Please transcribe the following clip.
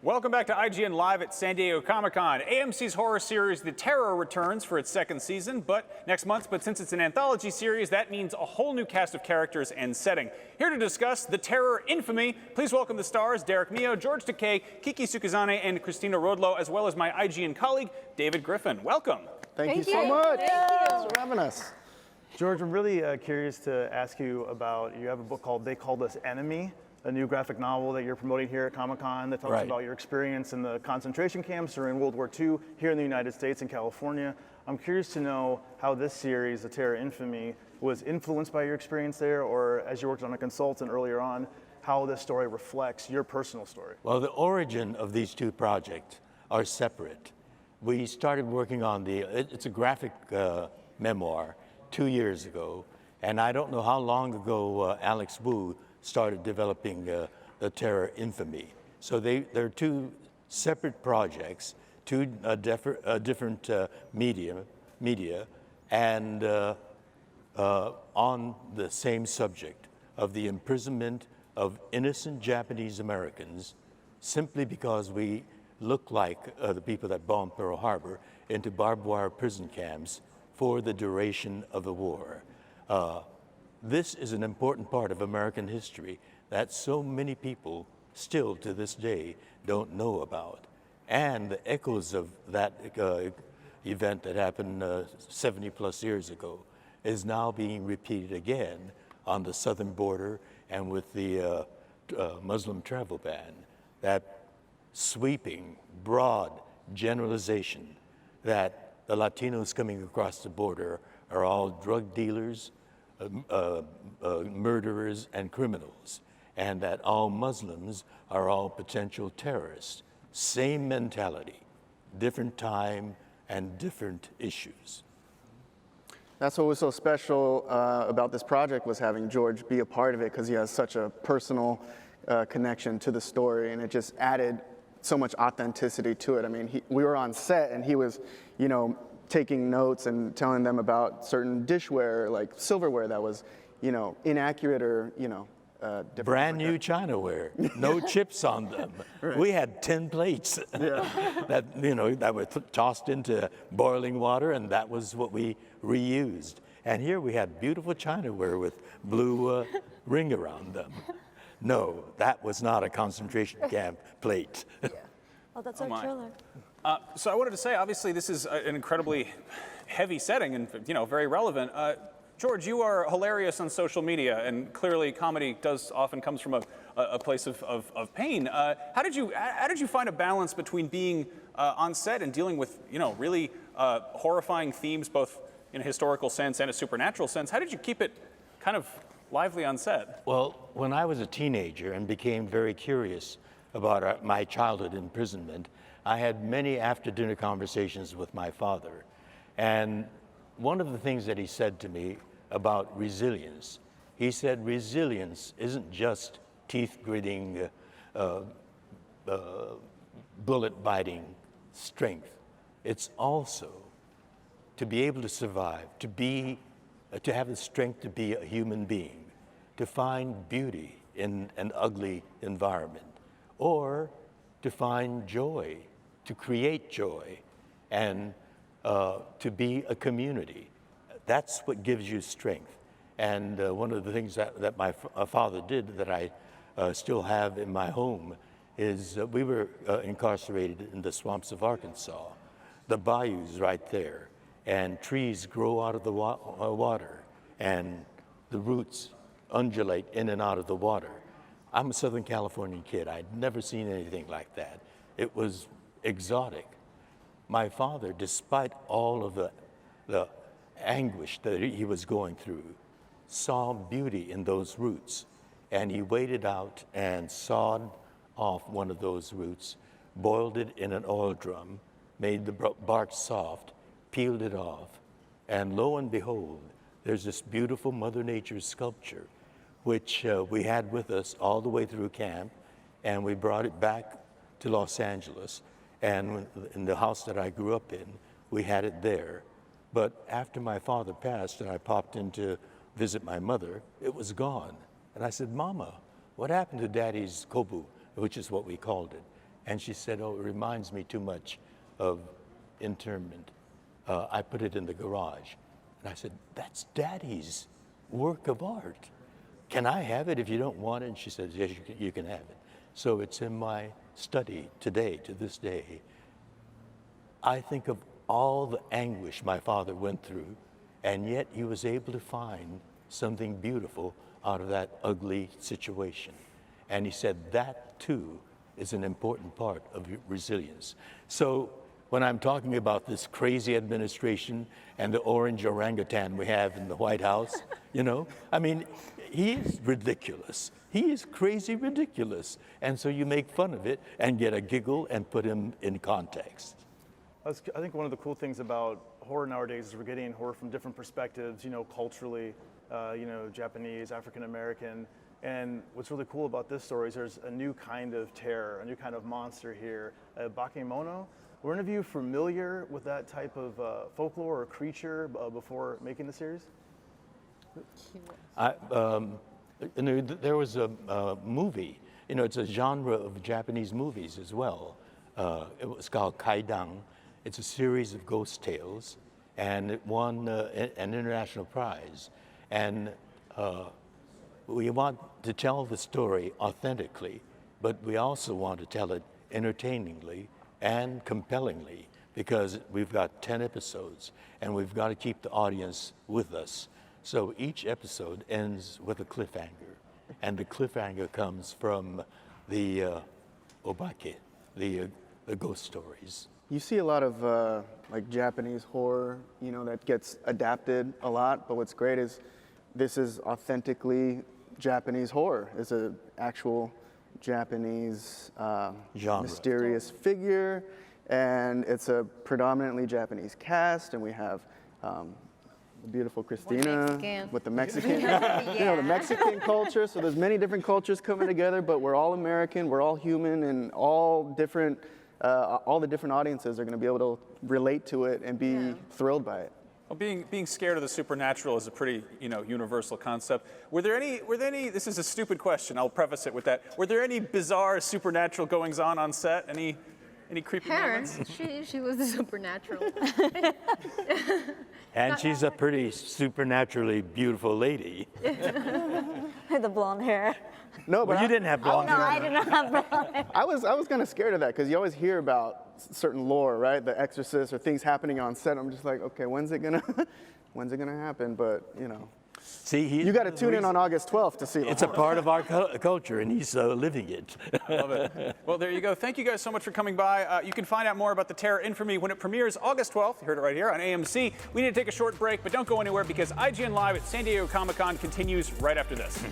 Welcome back to IGN Live at San Diego Comic-Con. AMC's horror series The Terror returns for its second season, next month. But since it's an anthology series, that means a whole new cast of characters and setting. Here to discuss The Terror Infamy, please welcome the stars Derek Mio, George Takei, Kiki Sukizane, and Christina Rodlo, as well as my IGN colleague, David Griffin. Welcome. Thank you so much. Thanks for having us. George, I'm really curious to ask you about, you have a book called They Called Us Enemy, a new graphic novel that you're promoting here at Comic-Con that talks about your experience in the concentration camps or in World War II here in the United States and California. I'm curious to know how this series, The Terror Infamy, was influenced by your experience there, or as you worked on a consultant earlier on, how this story reflects your personal story. Well, the origin of these two projects are separate. We started working on it's a graphic memoir 2 years ago, and I don't know how long ago Alex Wu started developing The Terror Infamy. So they're two separate projects, two different media, and on the same subject of the imprisonment of innocent Japanese Americans simply because we look like the people that bombed Pearl Harbor into barbed wire prison camps for the duration of the war. This is an important part of American history that so many people still to this day don't know about. And the echoes of that event that happened 70 plus years ago is now being repeated again on the southern border and with the Muslim travel ban. That sweeping, broad generalization that the Latinos coming across the border are all drug dealers, murderers and criminals, and that all Muslims are all potential terrorists. Same mentality, different time and different issues. That's what was so special about this project, was having George be a part of it, because he has such a personal connection to the story, and it just added so much authenticity to it. I mean, we were on set and he was, taking notes and telling them about certain dishware, like silverware that was, inaccurate or, different. Brand new Chinaware, no chips on them. Right. We had 10 plates that were tossed into boiling water, and that was what we reused. And here we had beautiful Chinaware with blue ring around them. No, that was not a concentration camp plate. Oh, that's our thriller. So I wanted to say, obviously, this is an incredibly heavy setting and, very relevant. George, you are hilarious on social media, and clearly comedy often comes from a place of pain. How did you find a balance between being on set and dealing with, really horrifying themes, both in a historical sense and a supernatural sense? How did you keep it kind of lively on set? Well, when I was a teenager and became very curious about my childhood imprisonment, I had many after-dinner conversations with my father. And one of the things that he said to me about resilience, he said resilience isn't just teeth-gritting, bullet-biting strength. It's also to be able to survive, to have the strength to be a human being, to find beauty in an ugly environment, or to find joy, to create joy, and to be a community. That's what gives you strength. And one of the things that my father did that I still have in my home is we were incarcerated in the swamps of Arkansas. The bayou's right there, and trees grow out of the water, and the roots undulate in and out of the water. I'm a Southern Californian kid. I'd never seen anything like that. It was exotic. My father, despite all of the anguish that he was going through, saw beauty in those roots, and he waded out and sawed off one of those roots, boiled it in an oil drum, made the bark soft, peeled it off, and lo and behold, there's this beautiful Mother Nature sculpture, which we had with us all the way through camp, and we brought it back to Los Angeles. And in the house that I grew up in, we had it there. But after my father passed and I popped in to visit my mother, it was gone. And I said, Mama, what happened to Daddy's kobu, which is what we called it? And she said, oh, it reminds me too much of internment. I put it in the garage. And I said, that's Daddy's work of art. Can I have it if you don't want it? And she said, yes, you can have it. So it's in my study today, to this day. I think of all the anguish my father went through, and yet he was able to find something beautiful out of that ugly situation. And he said that too is an important part of resilience. So when I'm talking about this crazy administration and the orange orangutan we have in the White House, you know, I mean, he is ridiculous. He is crazy ridiculous. And so you make fun of it and get a giggle and put him in context. I think one of the cool things about horror nowadays is we're getting horror from different perspectives, you know, culturally, you know, Japanese, African American. And what's really cool about this story is there's a new kind of terror, a new kind of monster here, bakemono. Were any of you familiar with that type of folklore or creature before making the series? There was a movie, you know, it's a genre of Japanese movies as well. It was called Kaidan. It's a series of ghost tales, and it won an international prize. And we want to tell the story authentically, but we also want to tell it entertainingly and compellingly, because we've got 10 episodes, and we've got to keep the audience with us. So each episode ends with a cliffhanger, and the cliffhanger comes from the obake, the ghost stories. You see a lot of like Japanese horror, you know, that gets adapted a lot, but what's great is this is authentically Japanese horror. It's an actual Japanese mysterious figure, and it's a predominantly Japanese cast, and we have the beautiful Christina with the Mexican, you know, the Mexican culture. So there's many different cultures coming together, but we're all American, we're all human, and all the different audiences are going to be able to relate to it and be thrilled by it. Well, being scared of the supernatural is a pretty, you know, universal concept. Were there any, this is a stupid question, I'll preface it with that. Were there any bizarre supernatural goings on set? Any creepy moments? She was the supernatural. And she's a pretty supernaturally beautiful lady. The blonde hair. No, but well, you didn't have blonde hair. No, I did not have blonde hair. I was kind of scared of that because you always hear about certain lore, right? The Exorcist or things happening on set. I'm just like, okay, when's it gonna happen? But you know, see, you got to tune in on August 12th to see it. It's a part of our culture, and he's living it. Love it. Well, there you go. Thank you guys so much for coming by. You can find out more about the Terror Infamy when it premieres August 12th. You heard it right here on AMC. We need to take a short break, but don't go anywhere because IGN Live at San Diego Comic-Con continues right after this.